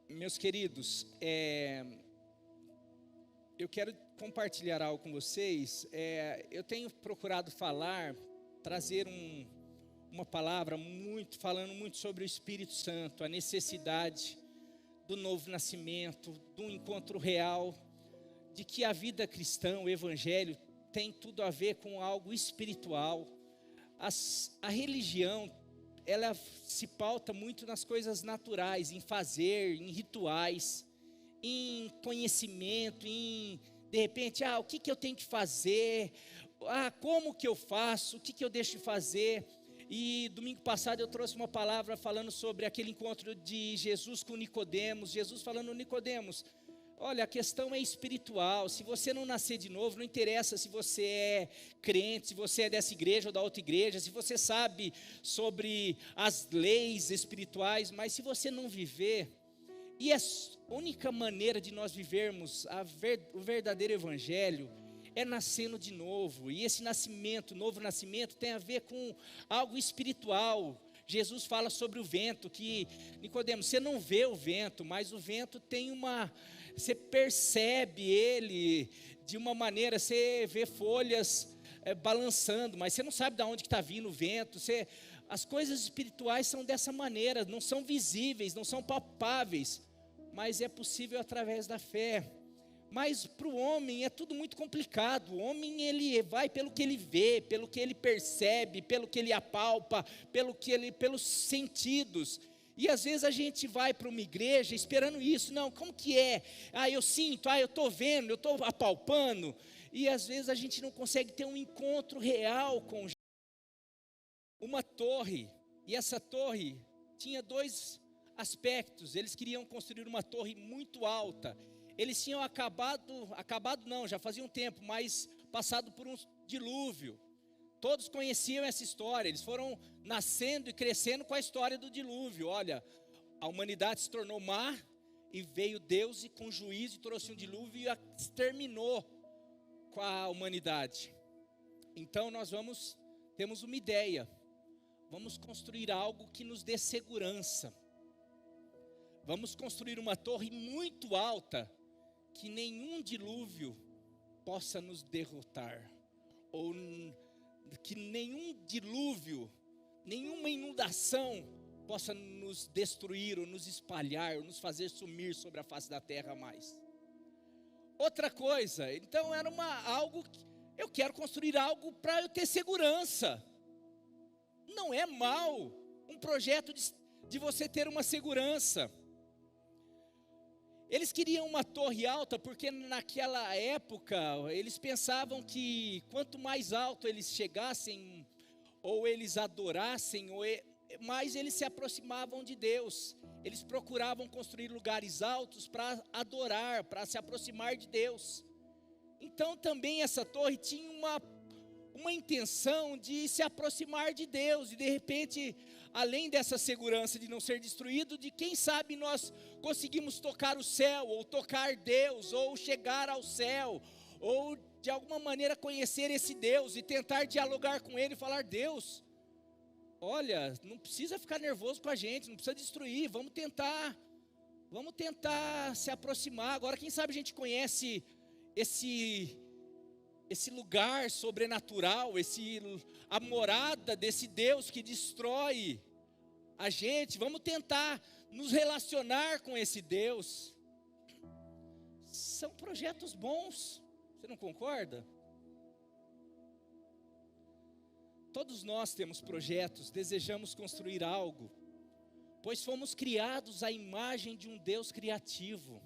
Meus queridos, eu quero compartilhar algo com vocês. Eu tenho procurado trazer uma palavra falando muito sobre o Espírito Santo, a necessidade do novo nascimento, do encontro real, de que a vida cristã, o Evangelho, tem tudo a ver com algo espiritual. A religião, ela se pauta muito nas coisas naturais, em fazer, em rituais, em conhecimento, de repente, o que eu tenho que fazer, como que eu faço, o que eu deixo de fazer. E domingo passado eu trouxe uma palavra falando sobre aquele encontro de Jesus com Nicodemos. Jesus falando: Nicodemos, olha, a questão é espiritual. Se você não nascer de novo, não interessa se você é crente, se você é dessa igreja ou da outra igreja, se você sabe sobre as leis espirituais, mas se você não viver, e a única maneira de nós vivermos o verdadeiro evangelho é nascendo de novo. E esse novo nascimento tem a ver com algo espiritual. Jesus fala sobre o vento, que Nicodemos, você não vê o vento, mas o vento tem você percebe ele de uma maneira, você vê folhas balançando, mas você não sabe de onde está vindo o vento. As coisas espirituais são dessa maneira, não são visíveis, não são palpáveis, mas é possível através da fé. Mas para o homem é tudo muito complicado. O homem, ele vai pelo que ele vê, pelo que ele percebe, pelo que ele apalpa, pelos sentidos. E às vezes a gente vai para uma igreja esperando isso. Não, como que é? Eu sinto, eu estou vendo, eu estou apalpando. E às vezes a gente não consegue ter um encontro real com uma torre. E essa torre tinha dois aspectos. Eles queriam construir uma torre muito alta. Eles tinham acabado não, já fazia um tempo, mas passado por um dilúvio. Todos conheciam essa história, eles foram nascendo e crescendo com a história do dilúvio. Olha, a humanidade se tornou má, e veio Deus e com juízo trouxe um dilúvio e exterminou com a humanidade. Então temos uma ideia, vamos construir algo que nos dê segurança. Vamos construir uma torre muito alta, que nenhum dilúvio possa nos derrotar, ou que nenhum dilúvio, nenhuma inundação possa nos destruir, ou nos espalhar, ou nos fazer sumir sobre a face da terra mais. Outra coisa, então era eu quero construir algo para eu ter segurança. Não é mal um projeto de você ter uma segurança. Eles queriam uma torre alta porque naquela época eles pensavam que quanto mais alto eles chegassem, ou eles adorassem, mais eles se aproximavam de Deus. Eles procuravam construir lugares altos para adorar, para se aproximar de Deus. Então também essa torre tinha uma intenção de se aproximar de Deus, e de repente, além dessa segurança de não ser destruído, de quem sabe nós conseguimos tocar o céu, ou tocar Deus, ou chegar ao céu, ou de alguma maneira conhecer esse Deus, e tentar dialogar com Ele e falar: Deus, olha, não precisa ficar nervoso com a gente, não precisa destruir, vamos tentar se aproximar. Agora quem sabe a gente conhece esse lugar sobrenatural, a morada desse Deus que destrói a gente. Vamos tentar nos relacionar com esse Deus. São projetos bons, você não concorda? Todos nós temos projetos, desejamos construir algo, pois fomos criados à imagem de um Deus criativo.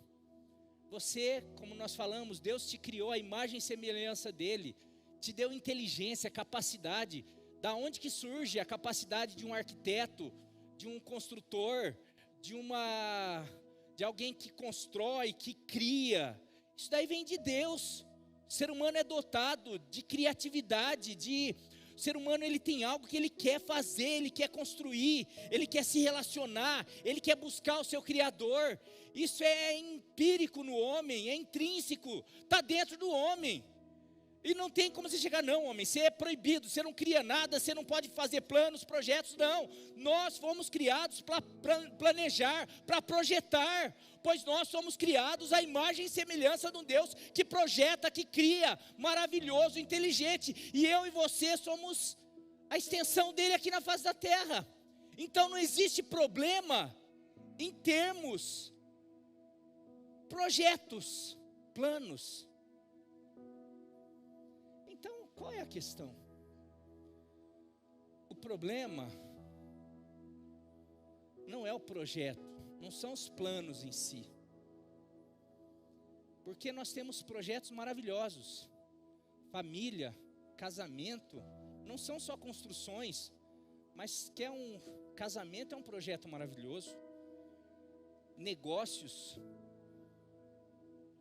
Você, como nós falamos, Deus te criou à imagem e semelhança dele, te deu inteligência, capacidade. Da onde que surge a capacidade de um arquiteto, de um construtor, de alguém que constrói, que cria? Isso daí vem de Deus. O ser humano é dotado de criatividade, o ser humano, ele tem algo que ele quer fazer, ele quer construir, ele quer se relacionar, ele quer buscar o seu Criador. Isso é empírico no homem, é intrínseco, está dentro do homem. E não tem como você chegar, não, homem, você é proibido, você não cria nada, você não pode fazer planos, projetos, não. Nós fomos criados para planejar, para projetar, pois nós somos criados à imagem e semelhança de um Deus que projeta, que cria, maravilhoso, inteligente. E eu e você somos a extensão dele aqui na face da terra. Então não existe problema em termos projetos, planos. Então, qual é a questão? O problema não é o projeto, não são os planos em si. Porque nós temos projetos maravilhosos. Família, casamento, não são só construções, mas que casamento é um projeto maravilhoso. Negócios,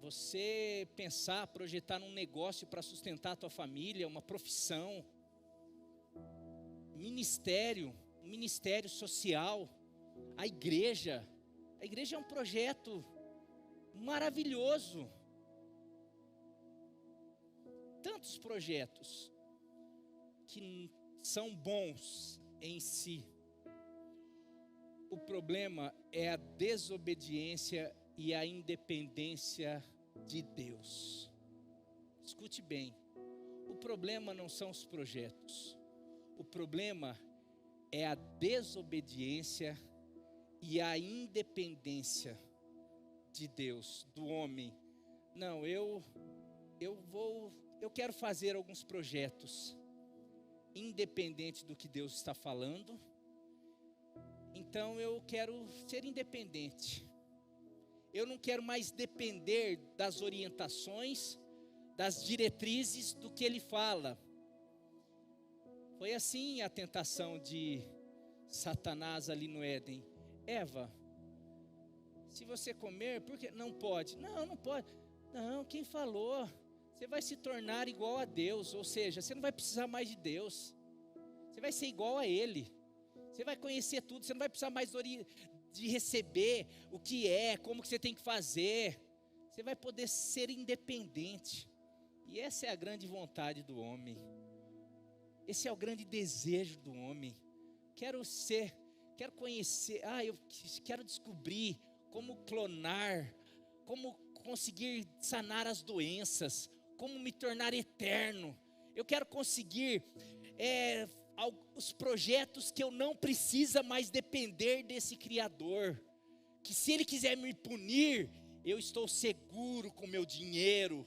você pensar, projetar num negócio para sustentar a tua família, uma profissão, um ministério social, a igreja é um projeto maravilhoso. Tantos projetos que são bons em si. O problema é a desobediência e a independência de Deus. Escute bem, o problema não são os projetos, o problema é a desobediência e a independência de Deus, do homem. Não, eu quero fazer alguns projetos, independente do que Deus está falando, então eu quero ser independente. Eu não quero mais depender das orientações, das diretrizes do que Ele fala. Foi assim a tentação de Satanás ali no Éden. Eva, se você comer, por que não pode? Não pode. Não, quem falou? Você vai se tornar igual a Deus, ou seja, você não vai precisar mais de Deus. Você vai ser igual a Ele. Você vai conhecer tudo, você não vai precisar mais de receber o que é, como que você tem que fazer. Você vai poder ser independente. E essa é a grande vontade do homem. Esse é o grande desejo do homem. Quero conhecer, eu quero descobrir como clonar, como conseguir sanar as doenças, como me tornar eterno. Eu quero conseguir os projetos que eu não precisa mais depender desse Criador, que se Ele quiser me punir, eu estou seguro com o meu dinheiro,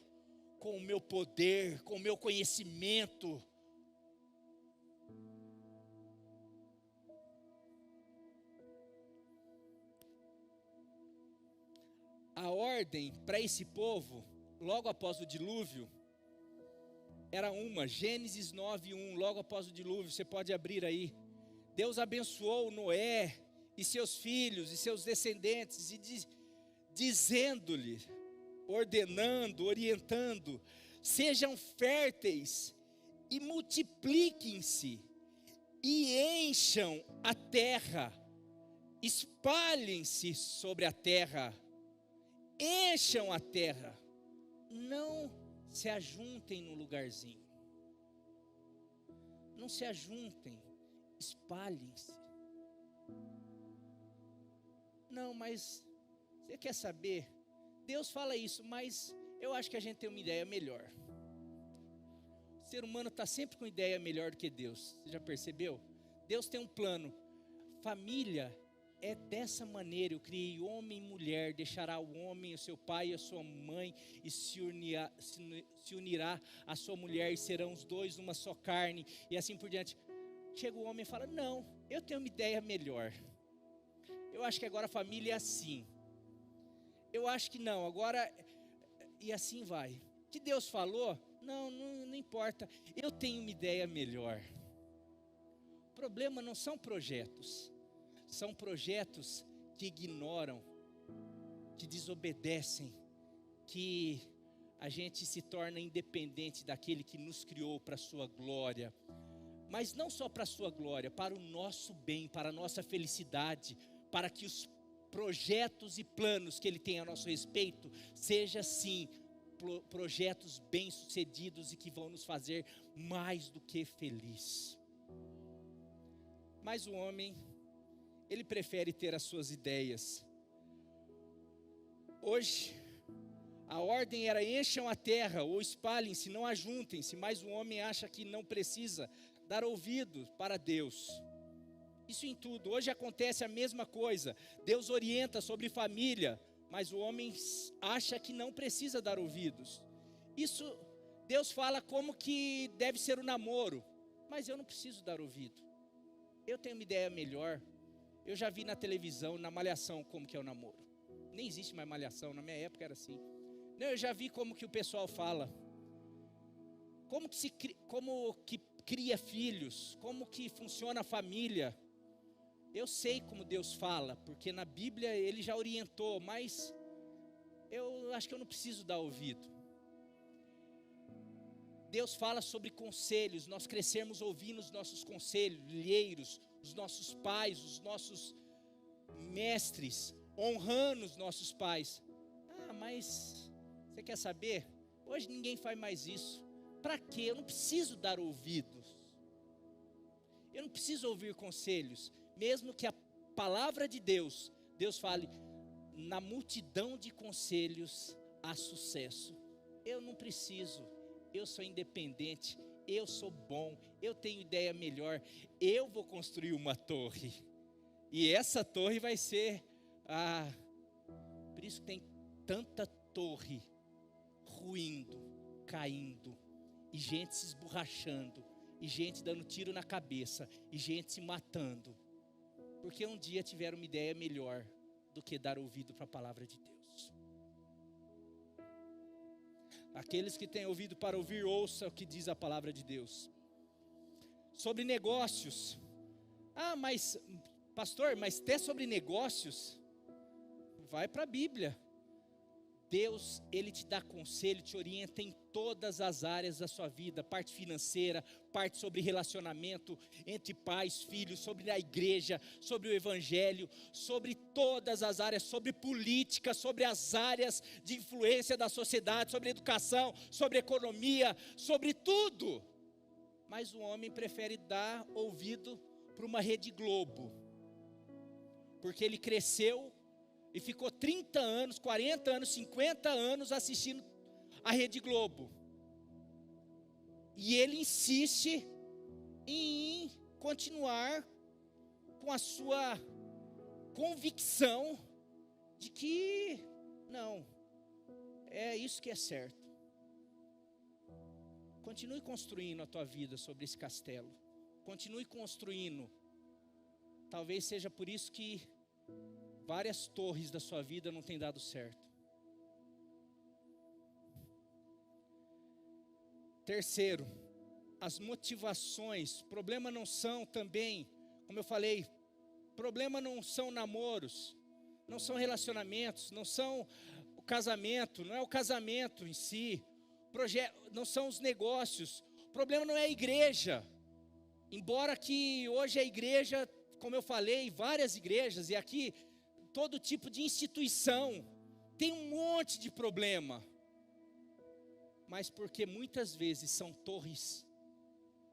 com o meu poder, com o meu conhecimento. A ordem para esse povo, logo após o dilúvio, era Gênesis 9:1, logo após o dilúvio, você pode abrir aí. Deus abençoou Noé e seus filhos e seus descendentes, e dizendo-lhe, ordenando, orientando: sejam férteis e multipliquem-se e encham a terra, espalhem-se sobre a terra, encham a terra, não se ajuntem num lugarzinho, não se ajuntem, espalhem-se. Não, mas você quer saber? Deus fala isso, mas eu acho que a gente tem uma ideia melhor. O ser humano está sempre com ideia melhor do que Deus. Você já percebeu? Deus tem um plano. Família é dessa maneira. Eu criei homem e mulher. Deixará o homem, o seu pai e a sua mãe, e se unirá a sua mulher, e serão os dois uma só carne, e assim por diante. Chega o homem e fala: não, eu tenho uma ideia melhor. Eu acho que agora a família é assim. Eu acho que não, agora, e assim vai. Que Deus falou? Não importa, eu tenho uma ideia melhor. O problema não são projetos, são projetos que ignoram, que desobedecem, que a gente se torna independente daquele que nos criou para a sua glória. Mas não só para a sua glória, para o nosso bem, para a nossa felicidade, para que os projetos e planos que Ele tem a nosso respeito seja sim projetos bem-sucedidos e que vão nos fazer mais do que feliz. Mas o homem, ele prefere ter as suas ideias. Hoje, a ordem era: encham a terra ou espalhem-se, não ajuntem-se, mas o homem acha que não precisa dar ouvido para Deus. Isso em tudo. Hoje acontece a mesma coisa. Deus orienta sobre família, mas o homem acha que não precisa dar ouvidos. Isso, Deus fala como que deve ser o namoro, mas eu não preciso dar ouvido. Eu tenho uma ideia melhor. Eu já vi na televisão, na Malhação, como que é o namoro. Nem existe mais Malhação, na minha época era assim. Não, eu já vi como que o pessoal fala. Como que cria filhos, como que funciona a família. Eu sei como Deus fala, porque na Bíblia Ele já orientou, mas eu acho que eu não preciso dar ouvido. Deus fala sobre conselhos, nós crescermos ouvindo os nossos conselheiros, os nossos pais, os nossos mestres, honrando os nossos pais. Ah, mas você quer saber? Hoje ninguém faz mais isso. Para quê? Eu não preciso dar ouvidos. Eu não preciso ouvir conselhos. Mesmo que a palavra de Deus fale, na multidão de conselhos há sucesso. Eu não preciso. Eu sou independente, eu sou bom, eu tenho ideia melhor, eu vou construir uma torre, e essa torre vai ser, por isso tem tanta torre ruindo, caindo, e gente se esborrachando, e gente dando tiro na cabeça, e gente se matando, porque um dia tiveram uma ideia melhor do que dar ouvido para a palavra de Deus. Aqueles que têm ouvido para ouvir, ouça o que diz a palavra de Deus. Sobre negócios. Mas pastor, mas até sobre negócios, vai para a Bíblia. Deus, Ele te dá conselho, te orienta em todas as áreas da sua vida. Parte financeira, parte sobre relacionamento entre pais, filhos, sobre a igreja, sobre o evangelho, sobre todas as áreas, sobre política, sobre as áreas de influência da sociedade, sobre educação, sobre economia, sobre tudo. Mas o homem prefere dar ouvido para uma Rede Globo, porque ele cresceu e ficou 30 anos, 40 anos, 50 anos assistindo a Rede Globo. E ele insiste em continuar com a sua convicção de que não, é isso que é certo. Continue construindo a tua vida sobre esse castelo. Continue construindo. Talvez seja por isso que várias torres da sua vida não têm dado certo. Terceiro, as motivações. Problema não são também, como eu falei, problema não são namoros, não são relacionamentos, não são o casamento, não é o casamento em si, não são os negócios. O problema não é a igreja. Embora que hoje a igreja, como eu falei, várias igrejas, e aqui todo tipo de instituição tem um monte de problema, mas porque muitas vezes são torres,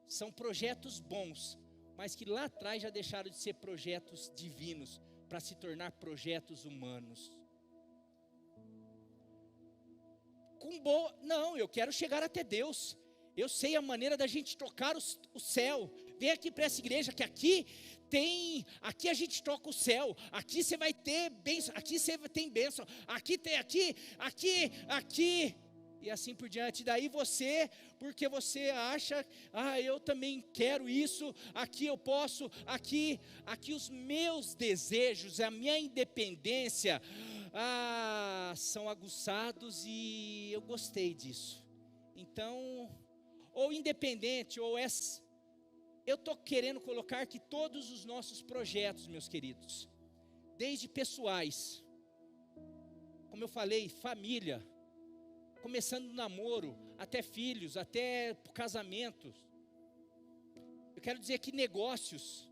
são projetos bons, mas que lá atrás já deixaram de ser projetos divinos para se tornar projetos humanos. Não, eu quero chegar até Deus. Eu sei a maneira da gente tocar o céu. Vem aqui para essa igreja que aqui a gente toca o céu. Aqui você vai ter bênção, aqui você tem bênção. Aqui tem aqui. E assim por diante. Daí você, porque você acha, eu também quero isso, aqui eu posso, aqui os meus desejos, a minha independência, são aguçados e eu gostei disso. Então, ou independente, eu estou querendo colocar que todos os nossos projetos, meus queridos, desde pessoais, como eu falei, família, começando no namoro, até filhos, até casamentos. Eu quero dizer que negócios,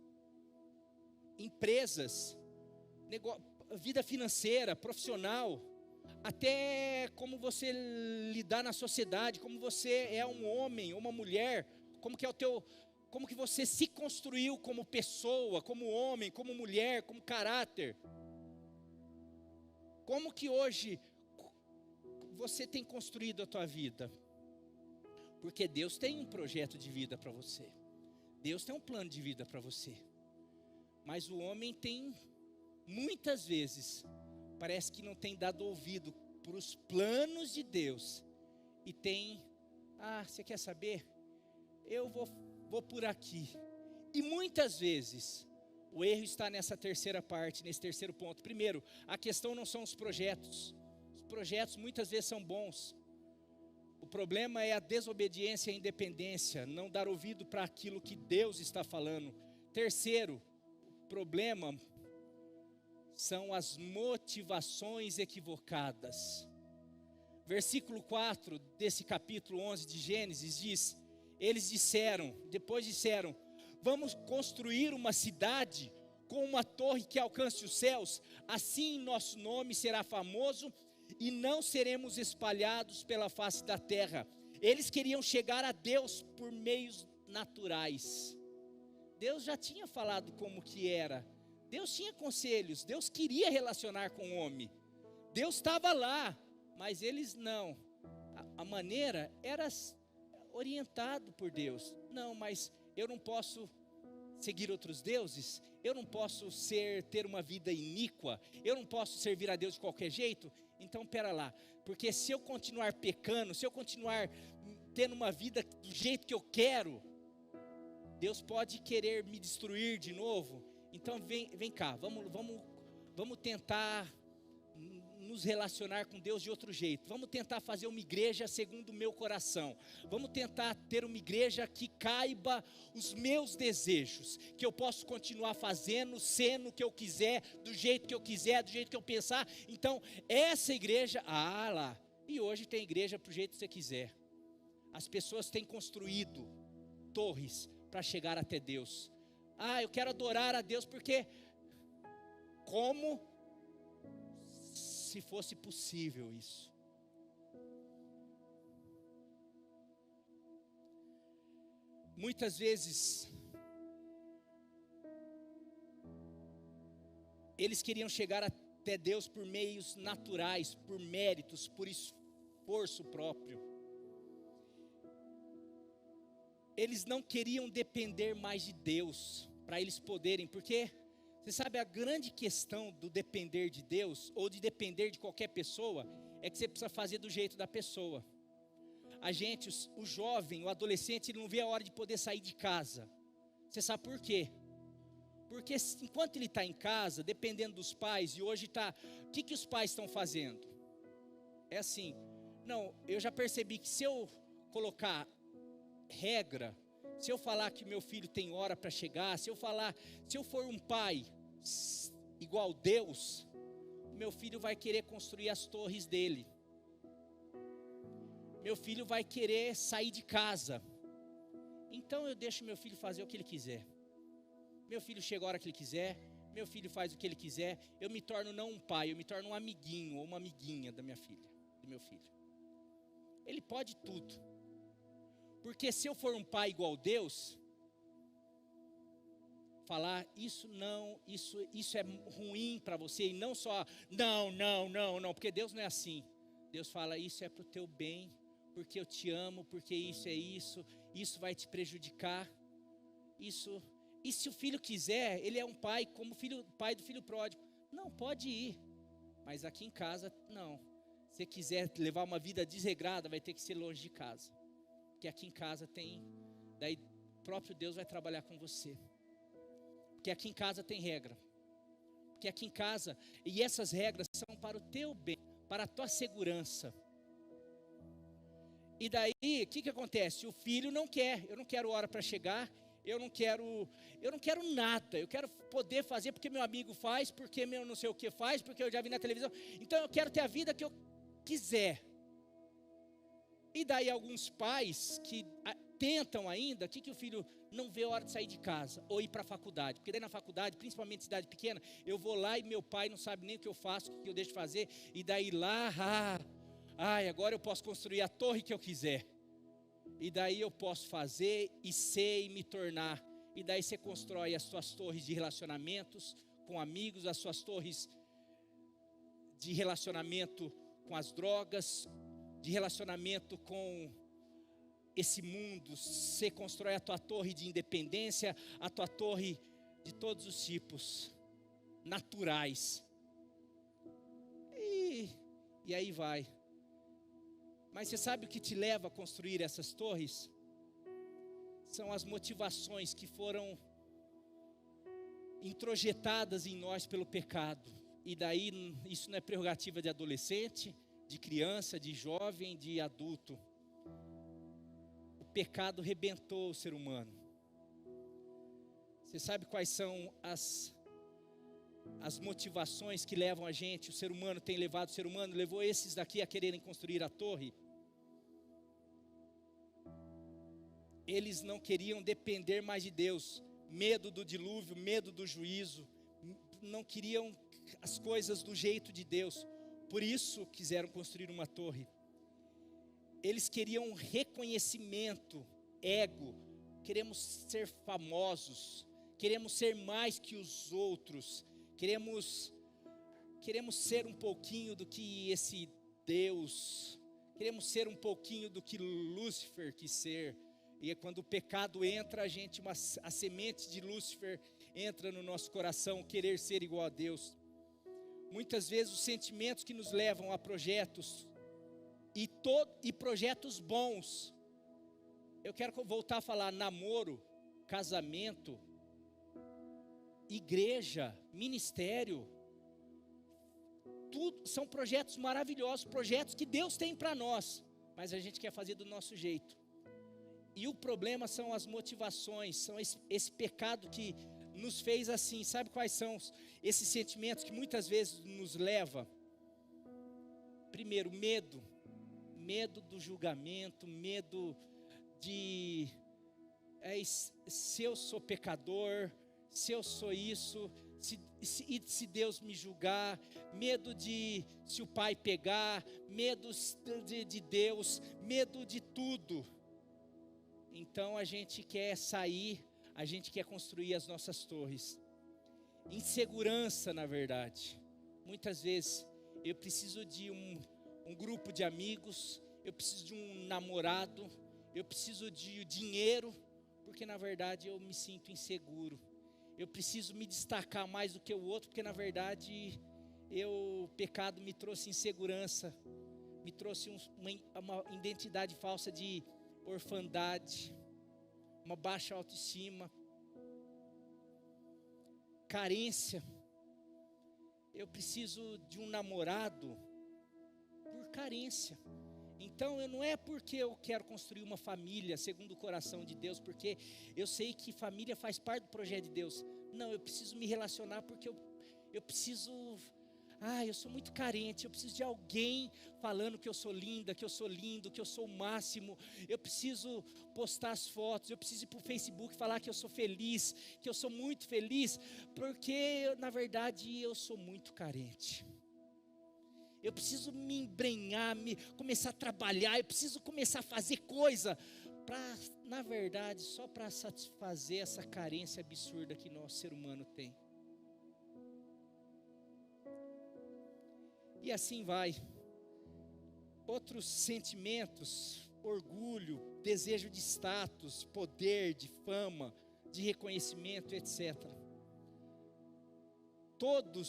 empresas, vida financeira, profissional, até como você lidar na sociedade, como você é um homem ou uma mulher, como que é o teu, como que você se construiu como pessoa, como homem, como mulher, como caráter. Como que hoje você tem construído a tua vida? Porque Deus tem um projeto de vida para você. Deus tem um plano de vida para você. Mas o homem tem, muitas vezes, parece que não tem dado ouvido para os planos de Deus. E tem, você quer saber? Eu vou por aqui. E muitas vezes, o erro está nessa terceira parte, nesse terceiro ponto. Primeiro, a questão não são os projetos. Os projetos muitas vezes são bons. O problema é a desobediência e a independência, não dar ouvido para aquilo que Deus está falando. Terceiro, o problema são as motivações equivocadas. Versículo 4 desse capítulo 11 de Gênesis diz: eles depois disseram, vamos construir uma cidade com uma torre que alcance os céus, assim nosso nome será famoso e não seremos espalhados pela face da terra. Eles queriam chegar a Deus por meios naturais. Deus já tinha falado como que era. Deus tinha conselhos, Deus queria relacionar com o homem. Deus estava lá, mas eles não. A maneira era orientado por Deus. Não, mas eu não posso seguir outros deuses, eu não posso ter uma vida iníqua, eu não posso servir a Deus de qualquer jeito. Então pera lá, porque se eu continuar pecando, se eu continuar tendo uma vida do jeito que eu quero, Deus pode querer me destruir de novo. Então vem cá, vamos tentar nos relacionar com Deus de outro jeito. Vamos tentar fazer uma igreja segundo o meu coração. Vamos tentar ter uma igreja que caiba os meus desejos, que eu posso continuar fazendo, sendo o que eu quiser, do jeito que eu quiser, do jeito que eu pensar. Então, essa igreja, lá. E hoje tem igreja pro jeito que você quiser. As pessoas têm construído torres para chegar até Deus. Eu quero adorar a Deus porque como se fosse possível isso. Muitas vezes eles queriam chegar até Deus por meios naturais, por méritos, por esforço próprio. Eles não queriam depender mais de Deus para eles poderem, porque você sabe, a grande questão do depender de Deus, ou de depender de qualquer pessoa, é que você precisa fazer do jeito da pessoa. A gente, o jovem, o adolescente, ele não vê a hora de poder sair de casa. Você sabe por quê? Porque enquanto ele está em casa, dependendo dos pais, e hoje está, o que os pais estão fazendo? É assim, não, eu já percebi que se eu colocar regra, se eu falar que meu filho tem hora para chegar, se eu for um pai igual Deus, meu filho vai querer construir as torres dele. Meu filho vai querer sair de casa. Então eu deixo meu filho fazer o que ele quiser. Meu filho chega a hora que ele quiser, meu filho faz o que ele quiser. Eu me torno não um pai, eu me torno um amiguinho ou uma amiguinha da minha filha, do meu filho. Ele pode tudo. Porque se eu for um pai igual Deus, falar isso é ruim para você, e não só não, porque Deus não é assim. Deus fala, isso é para o teu bem, porque eu te amo, porque isso vai te prejudicar, isso. E se o filho quiser, ele é um pai como pai do filho pródigo, não, pode ir, mas aqui em casa não. Se quiser levar uma vida desregrada, vai ter que ser longe de casa. Porque aqui em casa daí o próprio Deus vai trabalhar com você. Porque aqui em casa tem regra. Porque aqui em casa, e essas regras são para o teu bem, para a tua segurança. E daí, o que acontece? O filho não quer, eu não quero hora para chegar, eu não quero nada, eu quero poder fazer porque meu amigo faz, porque meu não sei o que faz, porque eu já vi na televisão. Então eu quero ter a vida que eu quiser. E daí alguns pais que tentam ainda, que o filho não vê a hora de sair de casa ou ir para a faculdade. Porque daí na faculdade, principalmente em cidade pequena, eu vou lá e meu pai não sabe nem o que eu faço, o que eu deixo de fazer. E daí lá, agora eu posso construir a torre que eu quiser. E daí eu posso fazer e ser e me tornar. E daí você constrói as suas torres de relacionamentos com amigos, as suas torres de relacionamento com as drogas, de relacionamento com esse mundo. Você constrói a tua torre de independência, a tua torre de todos os tipos, naturais. E aí vai. Mas você sabe o que te leva a construir essas torres? São as motivações que foram introjetadas em nós pelo pecado. E daí isso não é prerrogativa de adolescente, de criança, de jovem, de adulto. O pecado rebentou o ser humano. Você sabe quais são as motivações que levam a gente? O ser humano tem levado, o ser humano levou esses daqui a quererem construir a torre. Eles não queriam depender mais de Deus. Medo do dilúvio, medo do juízo. Não queriam as coisas do jeito de Deus. Por isso quiseram construir uma torre. Eles queriam reconhecimento, ego. Queremos ser famosos. Queremos ser mais que os outros. Queremos ser um pouquinho do que esse Deus. Queremos ser um pouquinho do que Lúcifer quis ser. E é quando o pecado entra, a semente de Lúcifer entra no nosso coração, querer ser igual a Deus. Muitas vezes os sentimentos que nos levam a projetos, e projetos bons. Eu quero voltar a falar namoro, casamento, igreja, ministério. Tudo são projetos maravilhosos, projetos que Deus tem para nós. Mas a gente quer fazer do nosso jeito. E o problema são as motivações, são esse pecado que nos fez assim. Sabe quais são esses sentimentos que muitas vezes nos leva? Primeiro, medo do julgamento, medo de se eu sou pecador, se eu sou isso, se Deus me julgar, medo de se o pai pegar, medo de Deus, medo de tudo. Então a gente quer sair, a gente quer construir as nossas torres. Insegurança, na verdade. Muitas vezes eu preciso de um grupo de amigos, eu preciso de um namorado, eu preciso de dinheiro, porque na verdade eu me sinto inseguro. Eu preciso me destacar mais do que o outro, porque na verdade o pecado me trouxe insegurança, me trouxe uma identidade falsa de orfandade, uma baixa autoestima, carência. Eu preciso de um namorado por carência. Então não é porque eu quero construir uma família segundo o coração de Deus, porque eu sei que família faz parte do projeto de Deus. Não, eu preciso me relacionar porque eu preciso. Eu sou muito carente, eu preciso de alguém falando que eu sou linda, que eu sou lindo, que eu sou o máximo. Eu preciso postar as fotos, eu preciso ir para o Facebook falar que eu sou feliz, que eu sou muito feliz, porque na verdade eu sou muito carente. Eu preciso me embrenhar, começar a trabalhar, eu preciso começar a fazer coisa, na verdade, só para satisfazer essa carência absurda que nosso ser humano tem. E assim vai. Outros sentimentos, orgulho, desejo de status, poder, de fama, de reconhecimento, etc. Todo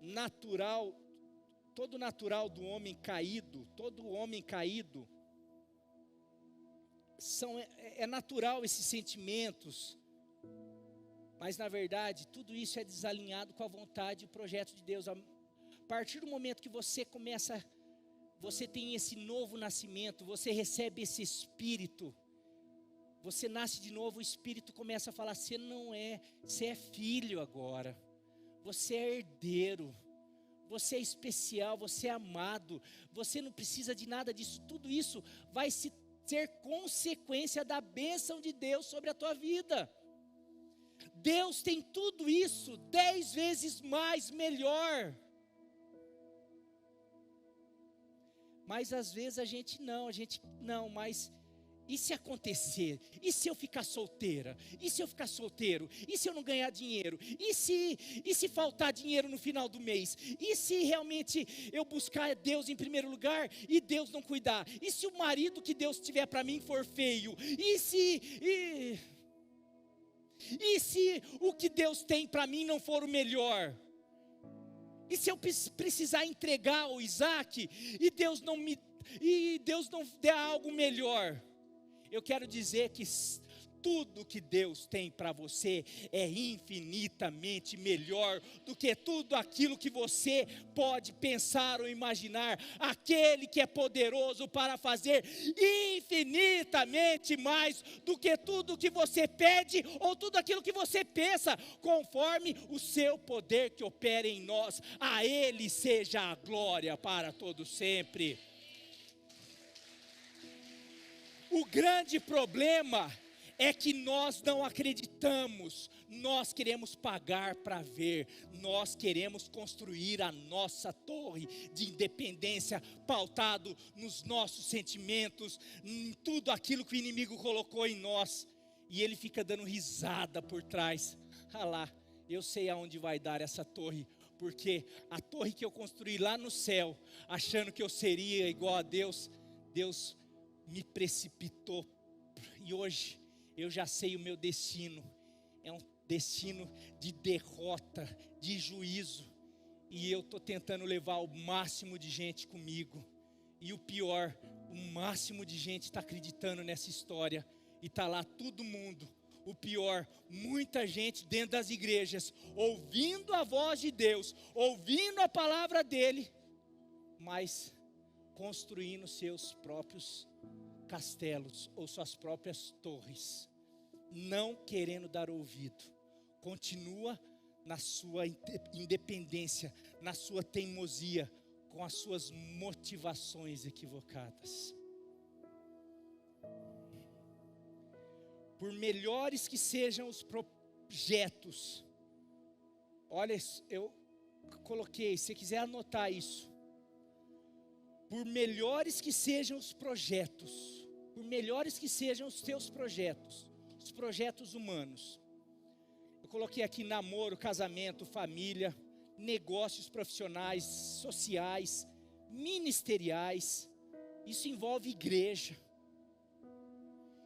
natural do homem caído, todo homem caído, é natural esses sentimentos. Mas na verdade, tudo isso é desalinhado com a vontade e o projeto de Deus. A partir do momento que você tem esse novo nascimento, você recebe esse Espírito, você nasce de novo, o Espírito começa a falar, você é filho agora, você é herdeiro, você é especial, você é amado, você não precisa de nada disso, tudo isso vai se ser consequência da bênção de Deus sobre a tua vida. Deus tem tudo isso 10 vezes mais melhor. Mas às vezes a gente não, mas e se acontecer? E se eu ficar solteira? E se eu ficar solteiro? E se eu não ganhar dinheiro? E se faltar dinheiro no final do mês? E se realmente eu buscar Deus em primeiro lugar e Deus não cuidar? E se o marido que Deus tiver para mim for feio? E se o que Deus tem para mim não for o melhor? E se eu precisar entregar o Isaac e Deus não der algo melhor? Eu quero dizer que tudo que Deus tem para você é infinitamente melhor do que tudo aquilo que você pode pensar ou imaginar. Aquele que é poderoso para fazer infinitamente mais do que tudo que você pede ou tudo aquilo que você pensa, conforme o seu poder que opera em nós. A Ele seja a glória para todo sempre. O grande problema é que nós não acreditamos, nós queremos pagar para ver, nós queremos construir a nossa torre de independência, pautado nos nossos sentimentos, em tudo aquilo que o inimigo colocou em nós, e ele fica dando risada por trás. Ah lá, eu sei aonde vai dar essa torre, porque a torre que eu construí lá no céu, achando que eu seria igual a Deus, Deus me precipitou, e hoje eu já sei o meu destino, é um destino de derrota, de juízo, e eu estou tentando levar o máximo de gente comigo, e o pior, o máximo de gente está acreditando nessa história, e está lá todo mundo, o pior, muita gente dentro das igrejas, ouvindo a voz de Deus, ouvindo a palavra dEle, mas construindo seus próprios castelos ou suas próprias torres, não querendo dar ouvido, continua na sua independência, na sua teimosia, com as suas motivações equivocadas. Por melhores que sejam os projetos, olha, eu coloquei, se você quiser anotar isso, por melhores que sejam os projetos, por melhores que sejam os teus projetos, os projetos humanos, eu coloquei aqui namoro, casamento, família, negócios profissionais, sociais, ministeriais, isso envolve igreja,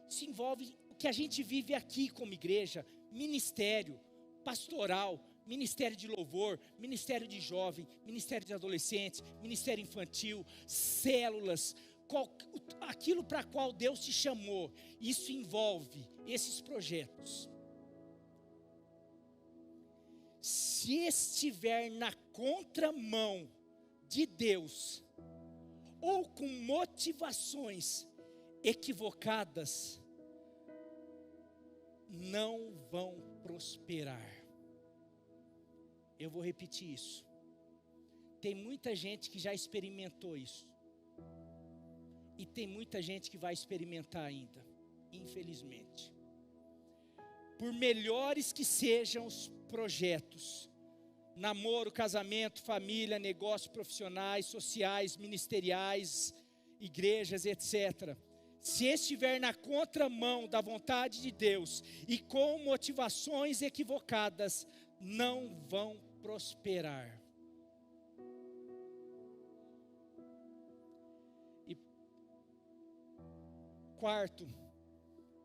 isso envolve o que a gente vive aqui como igreja, ministério, pastoral, ministério de louvor, ministério de jovem, ministério de adolescentes, ministério infantil, células, aquilo para qual Deus te chamou, isso envolve esses projetos. Se estiver na contramão de Deus, ou com motivações equivocadas, não vão prosperar. Eu vou repetir isso. Tem muita gente que já experimentou isso. E tem muita gente que vai experimentar ainda, infelizmente. Por melhores que sejam os projetos, namoro, casamento, família, negócios profissionais, sociais, ministeriais, igrejas, etc. Se estiver na contramão da vontade de Deus e com motivações equivocadas, não vão prosperar. E quarto,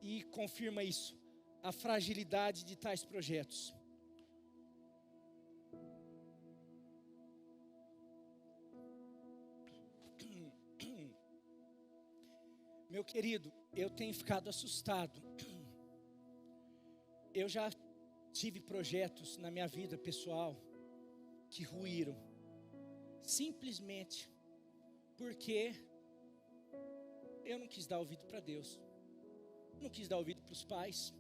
e confirma isso, a fragilidade de tais projetos. Meu querido, eu tenho ficado assustado. Eu já tive projetos na minha vida pessoal que ruíram, simplesmente porque eu não quis dar ouvido para Deus, não quis dar ouvido para os pais,